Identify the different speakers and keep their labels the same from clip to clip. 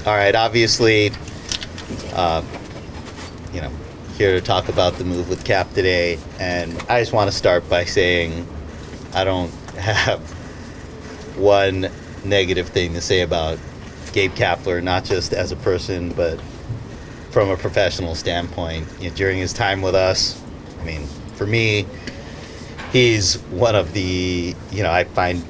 Speaker 1: All right, obviously, uh, you know, here to talk about the move with Cap today, and I just want to start by saying I don't have one negative thing to say about Gabe Kapler, not just as a person, but from a professional standpoint. During his time with us, I mean, for me, he's one of the, I find,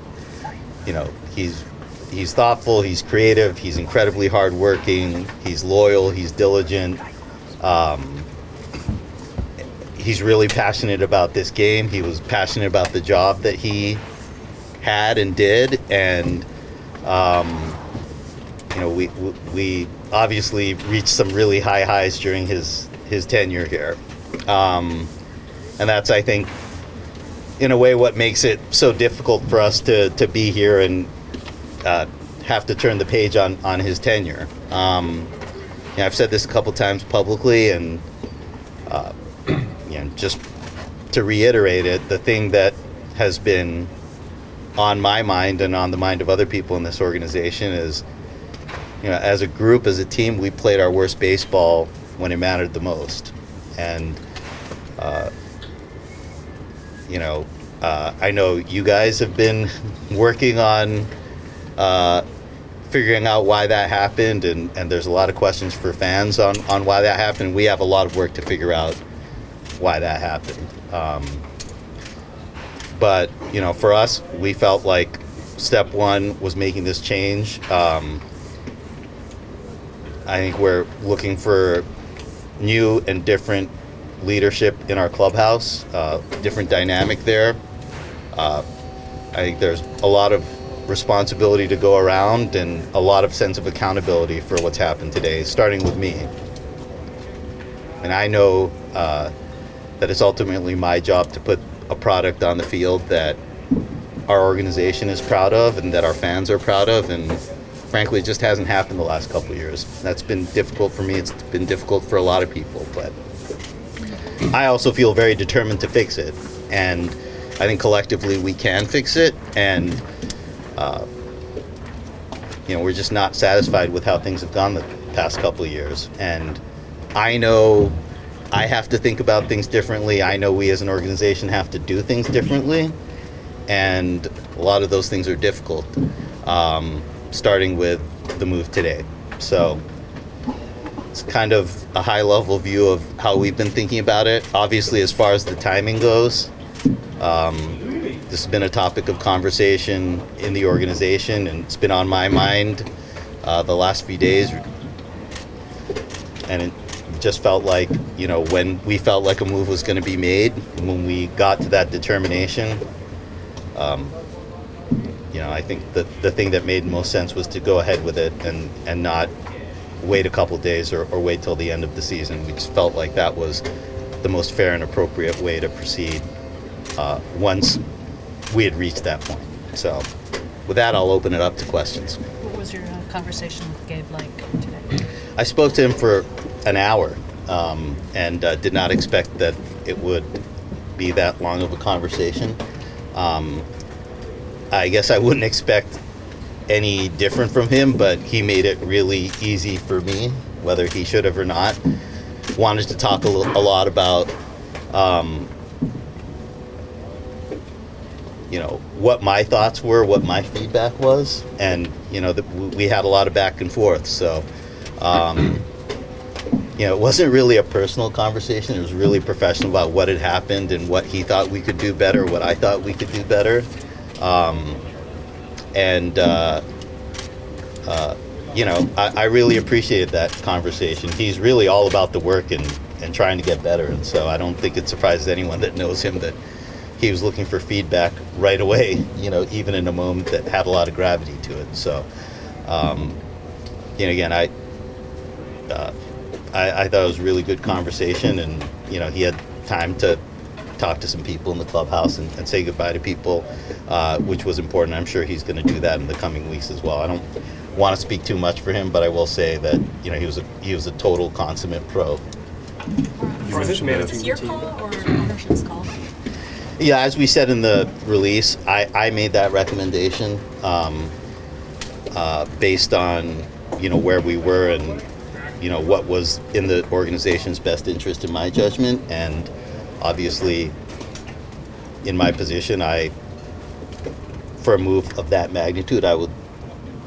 Speaker 1: he's thoughtful, he's creative, he's incredibly hardworking, he's loyal, he's diligent. He's really passionate about this game. He was passionate about the job that he had and did, and we obviously reached some really high highs during his tenure here, and that's, I think, in a way what makes it so difficult for us to be here and have to turn the page on his tenure. I've said this a couple times publicly, and just to reiterate it, the thing that has been on my mind and on the mind of other people in this organization is, as a group, as a team, we played our worst baseball when it mattered the most. And, I know you guys have been working on figuring out why that happened, and there's a lot of questions for fans on why that happened. We have a lot of work to figure out why that happened. But, for us, we felt like step one was making this change. I think we're looking for new and different leadership in our clubhouse, different dynamic there. I think there's a lot of responsibility to go around and a lot of sense of accountability for what's happened today, starting with me. And I know that it's ultimately my job to put a product on the field that our organization is proud of and that our fans are proud of, and frankly, it just hasn't happened the last couple of years. That's been difficult for me. It's been difficult for a lot of people, but I also feel very determined to fix it, and I think collectively we can fix it, and we're just not satisfied with how things have gone the past couple of years. And I know I have to think about things differently. I know we as an organization have to do things differently, and a lot of those things are difficult, starting with the move today. So it's kind of a high-level view of how we've been thinking about it. Obviously, as far as the timing goes, this has been a topic of conversation in the organization, and it's been on my mind the last few days. And it just felt like, when we felt like a move was going to be made, when we got to that determination, I think the thing that made most sense was to go ahead with it and not wait a couple days or wait till the end of the season. We just felt like that was the most fair and appropriate way to proceed once we had reached that point. So with that, I'll open it up to questions.
Speaker 2: What was your conversation with Gabe like today?
Speaker 1: I spoke to him for an hour and did not expect that it would be that long of a conversation. I guess I wouldn't expect any different from him, but he made it really easy for me, whether he should have or not. Wanted to talk a lot about what my thoughts were, what my feedback was, and we had a lot of back and forth. So it wasn't really a personal conversation. It was really professional about what had happened and what he thought we could do better, what I thought we could do better. I really appreciated that conversation. He's really all about the work and trying to get better, and so I don't think it surprises anyone that knows him that he was looking for feedback right away, even in a moment that had a lot of gravity to it. So, again, I thought it was a really good conversation, and he had time to talk to some people in the clubhouse and say goodbye to people, which was important. I'm sure he's going to do that in the coming weeks as well. I don't want to speak too much for him, but I will say that he was a total consummate pro.
Speaker 3: Is this your call or ownership's call?
Speaker 1: Yeah, as we said in the release, I made that recommendation based on where we were and what was in the organization's best interest in my judgment. And obviously, in my position, for a move of that magnitude, I would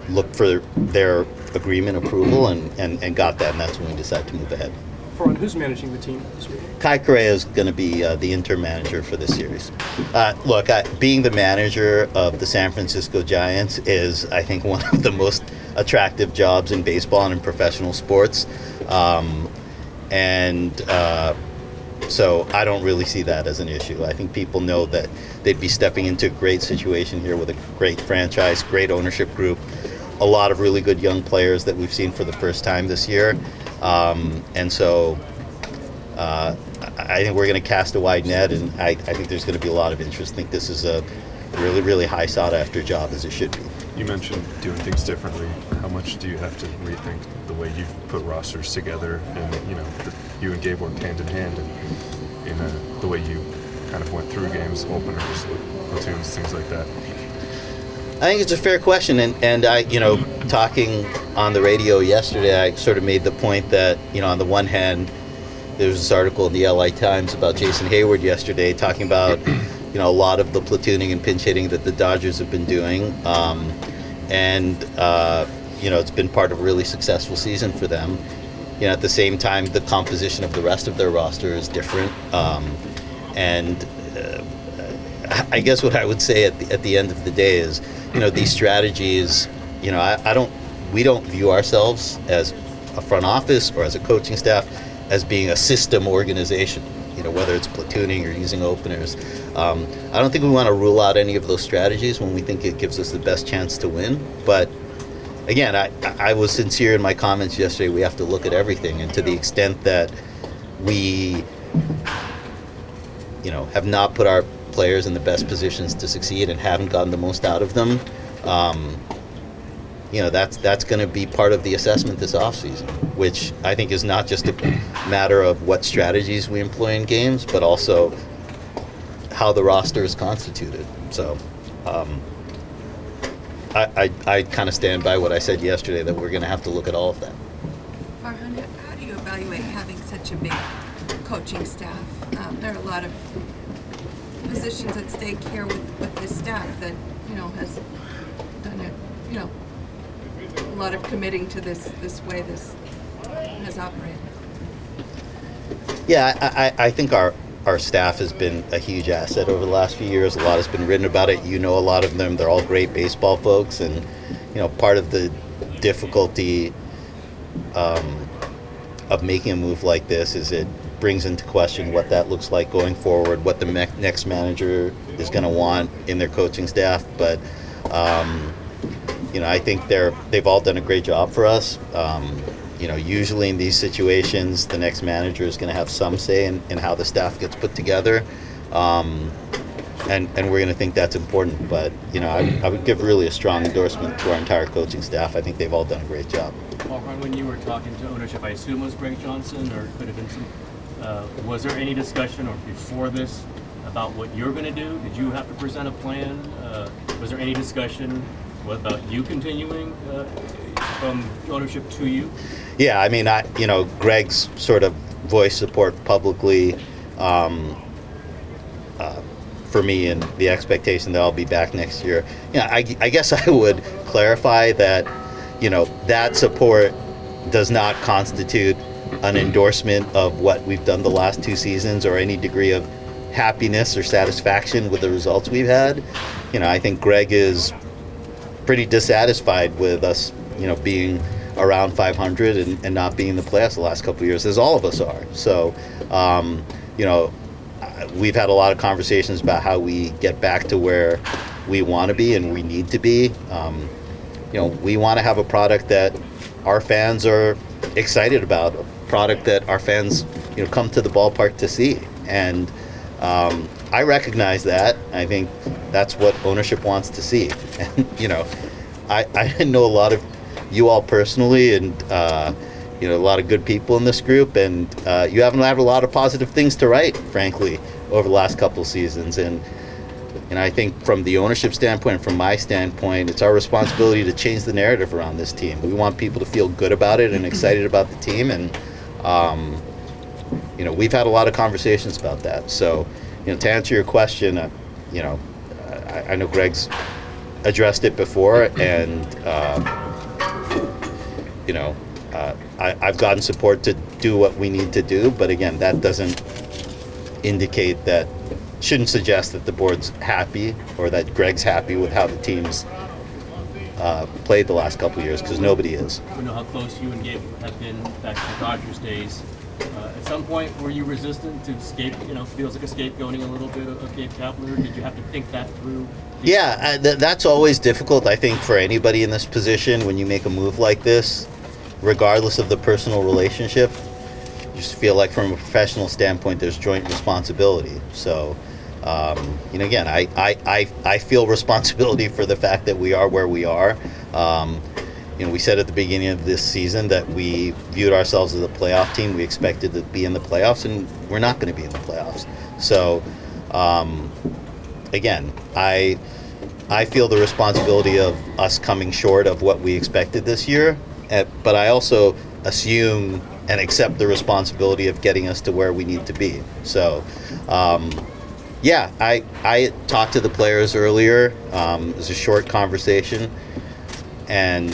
Speaker 1: look for their agreement, approval, and got that, and that's when we decided to move ahead.
Speaker 3: Farhan, who's managing the team this week?
Speaker 1: Kai Correa is going to be the interim manager for this series. Look, being the manager of the San Francisco Giants is, I think, one of the most attractive jobs in baseball and in professional sports. So I don't really see that as an issue. I think people know that they'd be stepping into a great situation here with a great franchise, great ownership group, a lot of really good young players that we've seen for the first time this year. And so I think we're going to cast a wide net, and I think there's going to be a lot of interest. I think this is a really, really high sought-after job, as it should be.
Speaker 4: You mentioned doing things differently. How much do you have to rethink the way you've put rosters together, and you and Gabe worked hand in hand, in the way you kind of went through games, openers, platoons, things like that?
Speaker 1: I think it's a fair question, and I, talking on the radio yesterday, I sort of made the point that, on the one hand, there was this article in the LA Times about Jason Hayward yesterday talking about, a lot of the platooning and pinch hitting that the Dodgers have been doing, it's been part of a really successful season for them. At the same time, the composition of the rest of their roster is different, I guess what I would say at the end of the day is, these strategies, we don't view ourselves as a front office or as a coaching staff as being a system organization, whether it's platooning or using openers. I don't think we want to rule out any of those strategies when we think it gives us the best chance to win. But again, I was sincere in my comments yesterday. We have to look at everything, and to the extent that we, have not put our players in the best positions to succeed and haven't gotten the most out of them, that's going to be part of the assessment this offseason, which I think is not just a matter of what strategies we employ in games, but also how the roster is constituted. So I kind of stand by what I said yesterday, that we're going to have to look at all of that.
Speaker 5: Farhan, how do you evaluate having such a big coaching staff? There are a lot of positions at stake here with this staff that has done it, a lot of committing to this way this has operated.
Speaker 1: Yeah, I think our staff has been a huge asset over the last few years. A lot has been written about it. A lot of them. They're all great baseball folks, and part of the difficulty of making a move like this is it brings into question what that looks like going forward, what the next manager is going to want in their coaching staff. But I think they've all done a great job for us. Usually in these situations, the next manager is going to have some say in how the staff gets put together, and we're going to think that's important. But I would give really a strong endorsement to our entire coaching staff. I think they've all done a great job.
Speaker 6: Farhan, when you were talking to ownership, I assume it was Greg Johnson, or it could have been some. Was there any discussion, or before this, about what you're going to do? Did you have to present a plan? Was there any discussion about you continuing from ownership to you?
Speaker 1: Yeah, I mean, Greg's sort of voiced support publicly for me, and the expectation that I'll be back next year. I guess I would clarify that, that support does not constitute an endorsement of what we've done the last two seasons or any degree of happiness or satisfaction with the results we've had. I think Greg is pretty dissatisfied with us, being around 500 and not being in the playoffs the last couple of years, as all of us are. So, we've had a lot of conversations about how we get back to where we want to be and we need to be. We want to have a product that our fans are excited about, a product that our fans, come to the ballpark to see. And I recognize that. I think that's what ownership wants to see. And, I know a lot of you all personally, and, a lot of good people in this group, and you haven't had a lot of positive things to write, frankly, over the last couple of seasons. And And I think from the ownership standpoint, from my standpoint, it's our responsibility to change the narrative around this team. We want people to feel good about it and excited about the team. And, we've had a lot of conversations about that. So, to answer your question, I know Greg's addressed it before, and, I've gotten support to do what we need to do. But again, that doesn't indicate that, shouldn't suggest that the board's happy or that Greg's happy with how the team's played the last couple of years, because nobody is.
Speaker 6: We know how close you and Gabe have been back to the Dodgers days. At some point, were you resistant to feels like a scapegoating a little bit of Gabe Kapler? Did you have to think that through?
Speaker 1: Yeah, that's always difficult, I think, for anybody in this position when you make a move like this, regardless of the personal relationship. You just feel like from a professional standpoint, there's joint responsibility. So, again, I feel responsibility for the fact that we are where we are. We said at the beginning of this season that we viewed ourselves as a playoff team. We expected to be in the playoffs, and we're not going to be in the playoffs. So, again, I feel the responsibility of us coming short of what we expected this year, but I also assume and accept the responsibility of getting us to where we need to be. So, I talked to the players earlier. It was a short conversation, and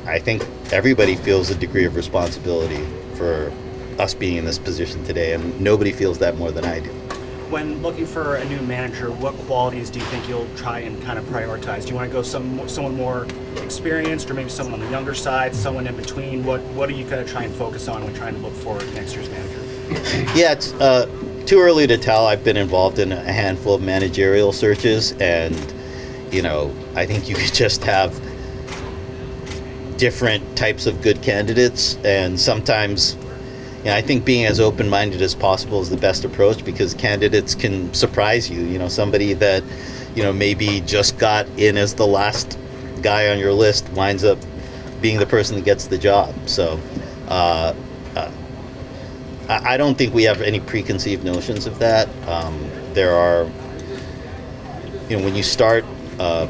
Speaker 1: I think everybody feels a degree of responsibility for us being in this position today, and nobody feels that more than I do.
Speaker 3: When looking for a new manager, what qualities do you think you'll try and kind of prioritize? Do you want to go someone more experienced, or maybe someone on the younger side, someone in between? What are you going to try and focus on when trying to look for next year's manager?
Speaker 1: Yeah, it's too early to tell. I've been involved in a handful of managerial searches, and I think you could just have different types of good candidates, and sometimes I think being as open-minded as possible is the best approach, because candidates can surprise you. Somebody that maybe just got in as the last guy on your list winds up being the person that gets the job. So I don't think we have any preconceived notions of that. There are, when you start a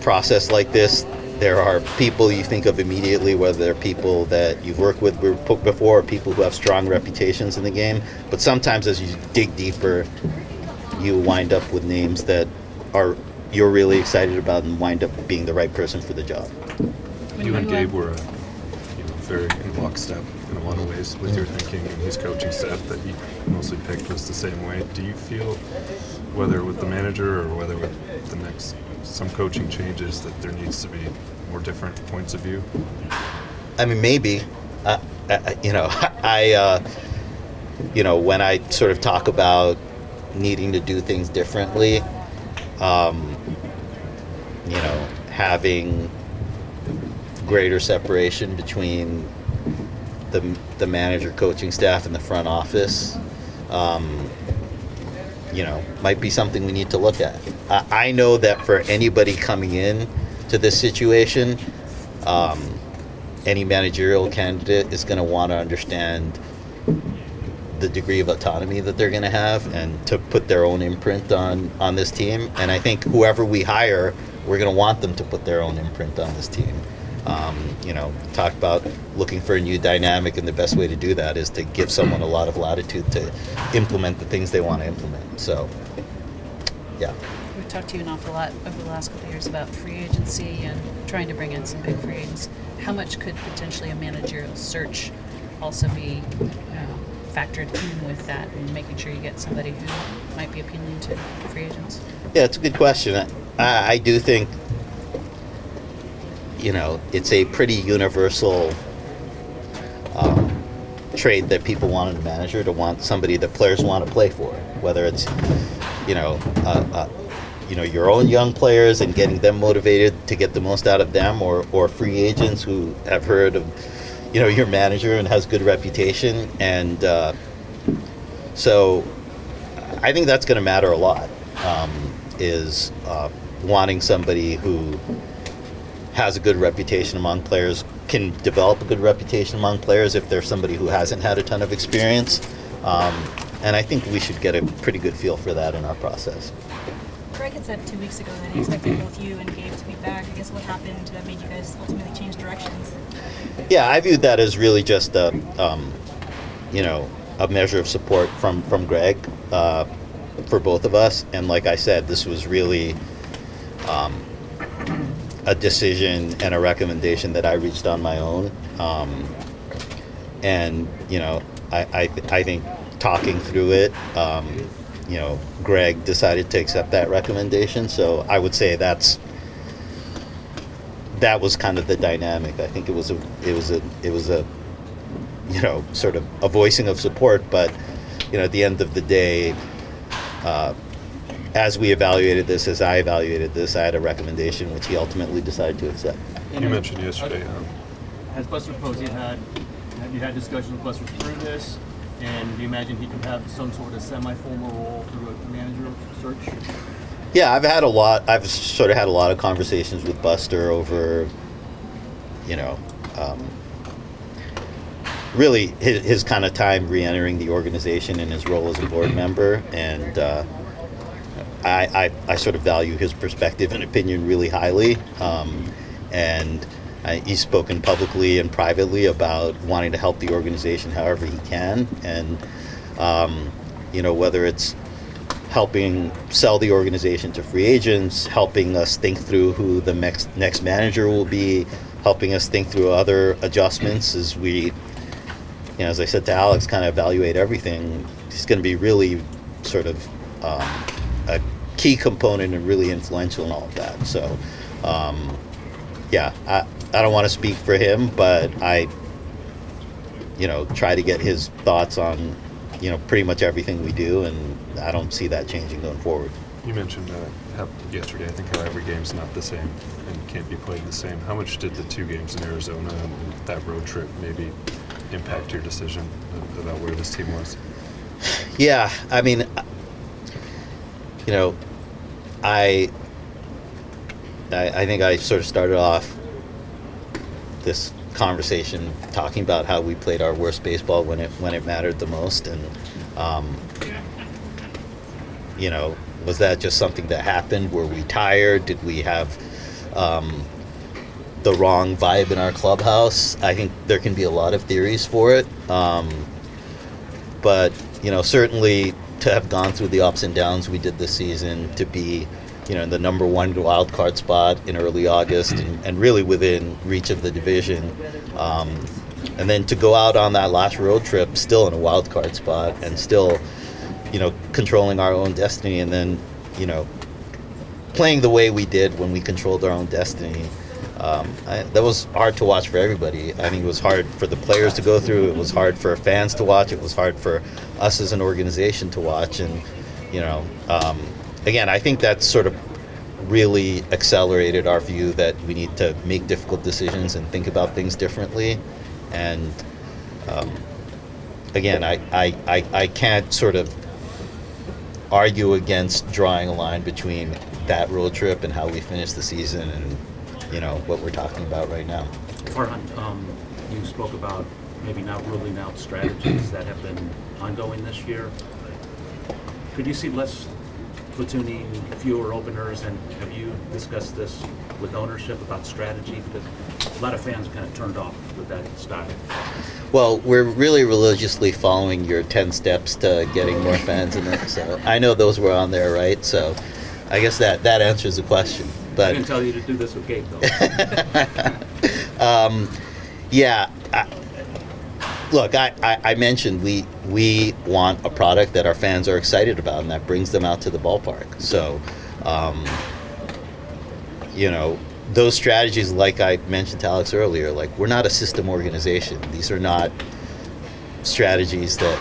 Speaker 1: process like this, there are people you think of immediately, whether they're people that you've worked with before or people who have strong reputations in the game. But sometimes as you dig deeper, you wind up with names that you're really excited about and wind up being the right person for the job.
Speaker 4: You and Gabe were very in lockstep in a lot of ways with your thinking, and his coaching staff that he mostly picked was the same way. Do you feel, whether with the manager or whether with some coaching changes, that there needs to be more different points of view?
Speaker 1: I mean, maybe. When I sort of talk about needing to do things differently, having greater separation between the manager, coaching staff, and the front office, might be something we need to look at. I know that for anybody coming in to this situation, any managerial candidate is going to want to understand the degree of autonomy that they're going to have and to put their own imprint on this team. And I think whoever we hire, we're going to want them to put their own imprint on this team. Talk about looking for a new dynamic, and the best way to do that is to give someone a lot of latitude to implement the things they want to implement. So, yeah.
Speaker 2: We've talked to you an awful lot over the last couple of years about free agency and trying to bring in some big free agents. How much could potentially a managerial search also be factored in with that, and making sure you get somebody who might be appealing to free agents?
Speaker 1: Yeah, it's a good question. I do think it's a pretty universal trait that people want in a manager, to want somebody that players want to play for, whether it's your own young players and getting them motivated to get the most out of them, or free agents who have heard of your manager and has good reputation. And so I think that's going to matter a lot, is wanting somebody who has a good reputation among players, can develop a good reputation among players if they're somebody who hasn't had a ton of experience. And I think we should get a pretty good feel for that in our process.
Speaker 7: Greg had said 2 weeks ago that he expected both you and Gabe to be back. I guess what happened that made you guys ultimately change directions?
Speaker 1: Yeah, I viewed that as really just a measure of support from Greg for both of us. And like I said, this was really a decision and a recommendation that I reached on my own. And I think talking through it, Greg decided to accept that recommendation. So I would say that was kind of the dynamic. I think it was a sort of a voicing of support, but at the end of the day, as we evaluated this, as I evaluated this, I had a recommendation which he ultimately decided to accept.
Speaker 4: You mentioned yesterday.
Speaker 6: Has Buster Posey have you had discussions with Buster through this? And do you imagine he could have some sort of semi-formal role through a manager search?
Speaker 1: Yeah, I've sort of had a lot of conversations with Buster over, really his kind of time re-entering the organization and his role as a board member. And I sort of value his perspective and opinion really highly. And he's spoken publicly and privately about wanting to help the organization however he can. And, whether it's helping sell the organization to free agents, helping us think through who the next manager will be, helping us think through other adjustments as we, as I said to Alex, kind of evaluate everything. He's going to be really sort of a key component and really influential in all of that. So, I don't want to speak for him, but I, try to get his thoughts on, pretty much everything we do, and I don't see that changing going forward.
Speaker 4: You mentioned yesterday, I think, how every game's not the same and can't be played the same. How much did the 2 games in Arizona and that road trip maybe impact your decision about where this team was?
Speaker 1: Yeah, I mean, I think I sort of started off this conversation talking about how we played our worst baseball when it mattered the most, and was that just something that happened? Were we tired? Did we have the wrong vibe in our clubhouse? I think there can be a lot of theories for it, but certainly to have gone through the ups and downs we did this season, to be in the number 1 wild card spot in early August, and really within reach of the division, and then to go out on that last road trip still in a wild card spot and still controlling our own destiny, and then playing the way we did when we controlled our own destiny. That was hard to watch for everybody. I think it was hard for the players to go through. It was hard for fans to watch. It was hard for us as an organization to watch. And, again, I think that sort of really accelerated our view that we need to make difficult decisions and think about things differently. And, again, I can't sort of argue against drawing a line between that road trip and how we finished the season and what we're talking about right now.
Speaker 8: Farhan, you spoke about maybe not ruling out strategies that have been ongoing this year. Could you see less platooning, fewer openers, and have you discussed this with ownership about strategy? Because a lot of fans are kind of turned off with that style.
Speaker 1: Well, we're really religiously following your 10 steps to getting more fans in it. So I know those were on there, right? So I guess that answers the question. But
Speaker 8: I didn't tell you to do this with Gabe, though.
Speaker 1: Look, I mentioned we want a product that our fans are excited about and that brings them out to the ballpark. So, those strategies, like I mentioned to Alex earlier, like, we're not a system organization. These are not strategies that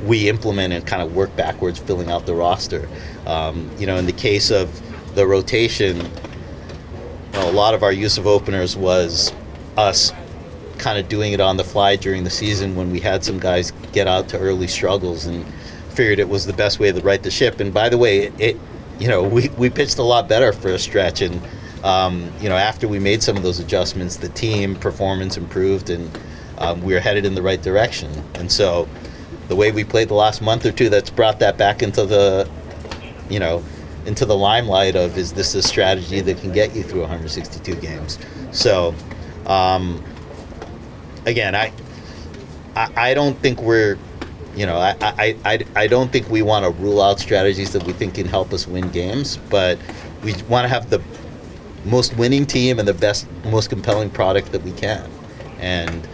Speaker 1: we implement and kind of work backwards filling out the roster. In the case of the rotation, a lot of our use of openers was us kind of doing it on the fly during the season when we had some guys get out to early struggles and figured it was the best way to right the ship. And by the way, we pitched a lot better for a stretch, and after we made some of those adjustments, the team performance improved, and we were headed in the right direction. And so the way we played the last month or two, that's brought that back into the into the limelight of, is this a strategy that can get you through 162 games? So, again, I don't think we're, I don't think we want to rule out strategies that we think can help us win games, but we want to have the most winning team and the best, most compelling product that we can. And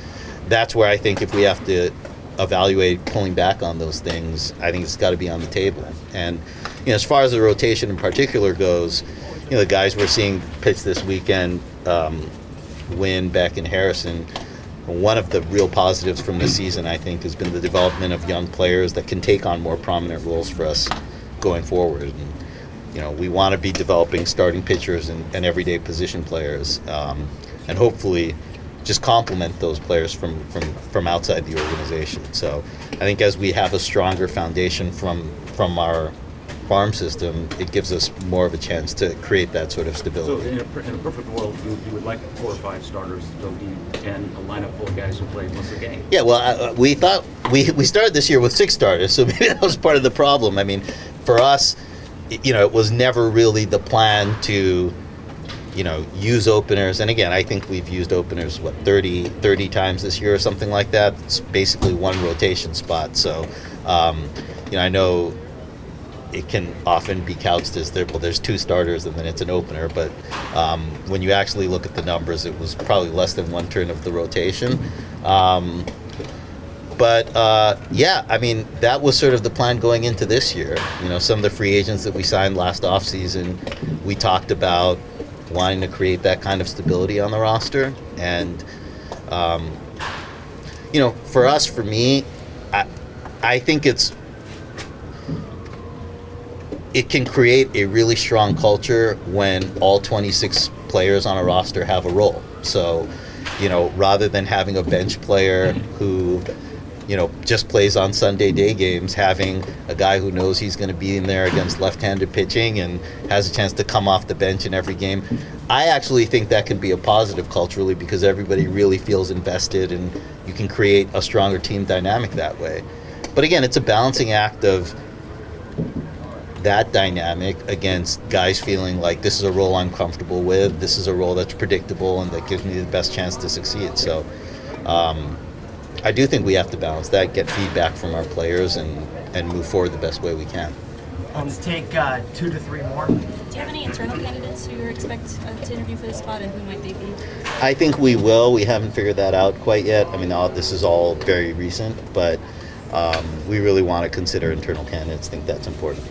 Speaker 1: that's where I think if we have to evaluate pulling back on those things, I think it's got to be on the table. And as far as the rotation in particular goes, the guys we're seeing pitch this weekend, win back in Harrison. One of the real positives from this season, I think, has been the development of young players that can take on more prominent roles for us going forward. And, we want to be developing starting pitchers and everyday position players, and hopefully just complement those players from outside the organization. So I think as we have a stronger foundation from our farm system, it gives us more of a chance to create that sort of
Speaker 8: So
Speaker 1: stability.
Speaker 8: in a perfect world, you would like 4 or 5 starters to go deep and a lineup full of guys who play most of the game.
Speaker 1: Yeah, well, we thought we started this year with 6 starters, so maybe that was part of the problem. I mean, for us, it was never really the plan to, use openers. And again, I think we've used openers, 30 times this year or something like that. It's basically one rotation spot. So, I know it can often be couched as there's 2 starters and then it's an opener, but when you actually look at the numbers, it was probably less than 1 turn of the rotation. But I mean, that was sort of the plan going into this year. Some of the free agents that we signed last offseason, we talked about wanting to create that kind of stability on the roster. And, for me, I think it can create a really strong culture when all 26 players on a roster have a role. So, rather than having a bench player who, just plays on Sunday day games, having a guy who knows he's going to be in there against left-handed pitching and has a chance to come off the bench in every game. I actually think that can be a positive culturally because everybody really feels invested and you can create a stronger team dynamic that way. But again, it's a balancing act of that dynamic against guys feeling like this is a role I'm comfortable with, this is a role that's predictable and that gives me the best chance to succeed. So I do think we have to balance that, get feedback from our players and move forward the best way we can.
Speaker 9: Let's take 2 to 3 more.
Speaker 7: Do you have any internal candidates who you expect to interview for this spot, and who might they be?
Speaker 1: I think we will. We haven't figured that out quite yet. I mean, this is all very recent, but we really want to consider internal candidates. I think that's important.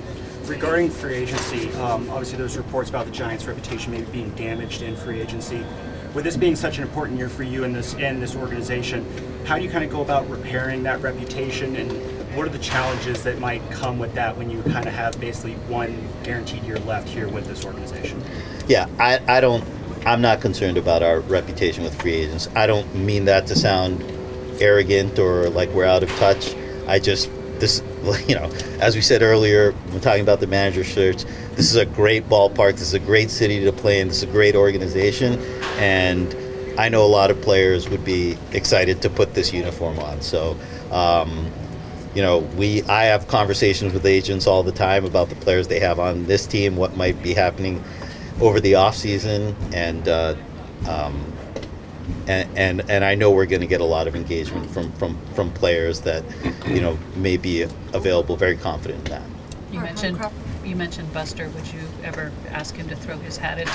Speaker 3: Regarding free agency, obviously there's reports about the Giants' reputation maybe being damaged in free agency. With this being such an important year for you in this organization, how do you kind of go about repairing that reputation, and what are the challenges that might come with that when you kind of have basically 1 guaranteed year left here with this organization?
Speaker 1: Yeah, I'm not concerned about our reputation with free agents. I don't mean that to sound arrogant or like we're out of touch. As we said earlier, when talking about the manager search, this is a great ballpark. This is a great city to play in. This is a great organization. And I know a lot of players would be excited to put this uniform on. So, I have conversations with agents all the time about the players they have on this team, what might be happening over the off season, and I know we're going to get a lot of engagement from players that may be available. Very confident in that.
Speaker 2: You mentioned Buster. Would you ever ask him to throw his hat into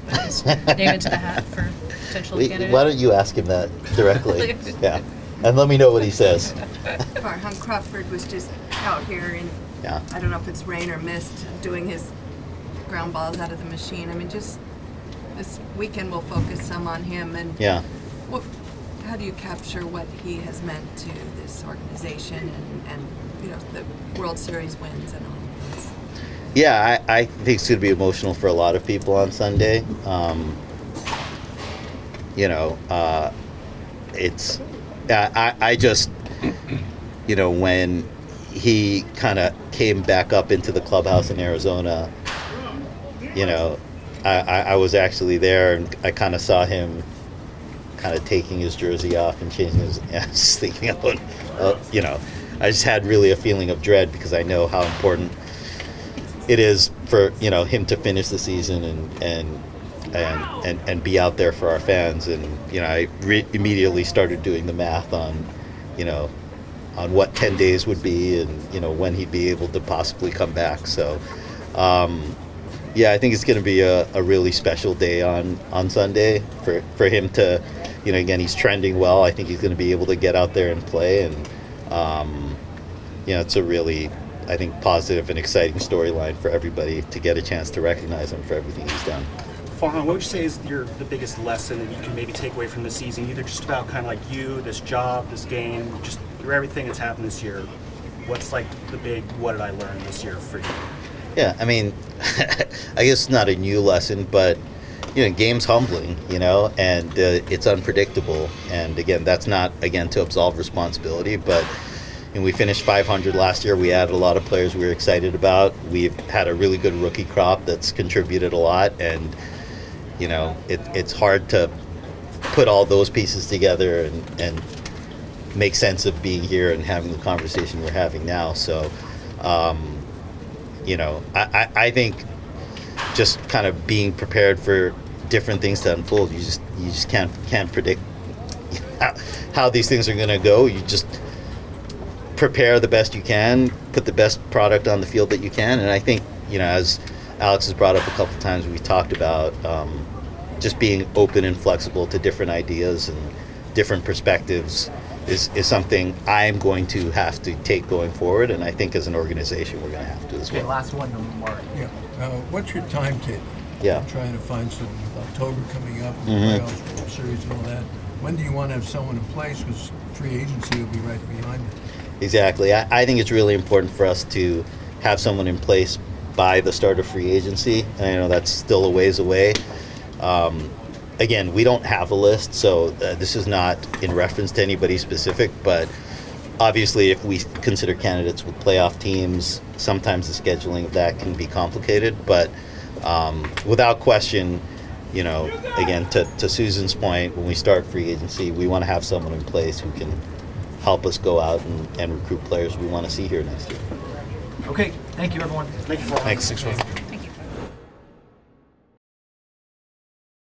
Speaker 2: put his name into the hat for potential candidate?
Speaker 1: Why don't you ask him that directly? Yeah, and let me know what he says.
Speaker 5: Farhan Crawford was just out here in, I don't know if it's rain or mist, doing his ground balls out of the machine. I mean, just this weekend we'll focus some on him. And how do you capture what he has meant to this organization and the World Series wins and all of this?
Speaker 1: Yeah, I think it's going to be emotional for a lot of people on Sunday. It's I just when he kind of came back up into the clubhouse in Arizona, I was actually there and I kind of saw him kind of taking his jersey off and changing his. I was thinking, I just had really a feeling of dread because I know how important it is for him to finish the season and be out there for our fans. And I immediately started doing the math on on what 10 days would be, and when he'd be able to possibly come back. So I think it's going to be a really special day on Sunday for him to, again, he's trending well. I think he's going to be able to get out there and play, and it's a really, I think, positive and exciting storyline for everybody to get a chance to recognize him for everything he's done.
Speaker 3: Farhan, what would you say is the biggest lesson that you can maybe take away from the season, either just about kind of like you, this job, this game, just through everything that's happened this year? What's like the big, what did I learn this year for you?
Speaker 1: Yeah, I mean, I guess it's not a new lesson, but game's humbling, and it's unpredictable. And again, that's not to absolve responsibility, but we finished 500 last year. We added a lot of players we were excited about. We've had a really good rookie crop that's contributed a lot, and it's hard to put all those pieces together and make sense of being here and having the conversation we're having now. So, I think just kind of being prepared for different things to unfold. You just can't predict how these things are going to go. You just prepare the best you can, put the best product on the field that you can. And I think, as Alex has brought up a couple times, we talked about just being open and flexible to different ideas and different perspectives is something I'm going to have to take going forward, and I think as an organization we're going to have to as
Speaker 9: Okay,
Speaker 1: well.
Speaker 9: last one to Mark.
Speaker 10: Yeah. What's your timetable?
Speaker 1: Yeah.
Speaker 10: I'm trying to find some October coming up,
Speaker 1: Mhm.
Speaker 10: playoffs, World Series, and all that. When do you want to have someone in place? Because free agency will be right behind it.
Speaker 1: Exactly. I think it's really important for us to have someone in place by the start of free agency. And I know that's still a ways away. Again, we don't have a list, so this is not in reference to anybody specific, but obviously if we consider candidates with playoff teams, sometimes the scheduling of that can be complicated. But without question, again, to Susan's point, when we start free agency, we want to have someone in place who can help us go out and recruit players we want to see here next year.
Speaker 9: Okay, thank you, everyone.
Speaker 3: Thank you, Farhan.
Speaker 1: Thanks.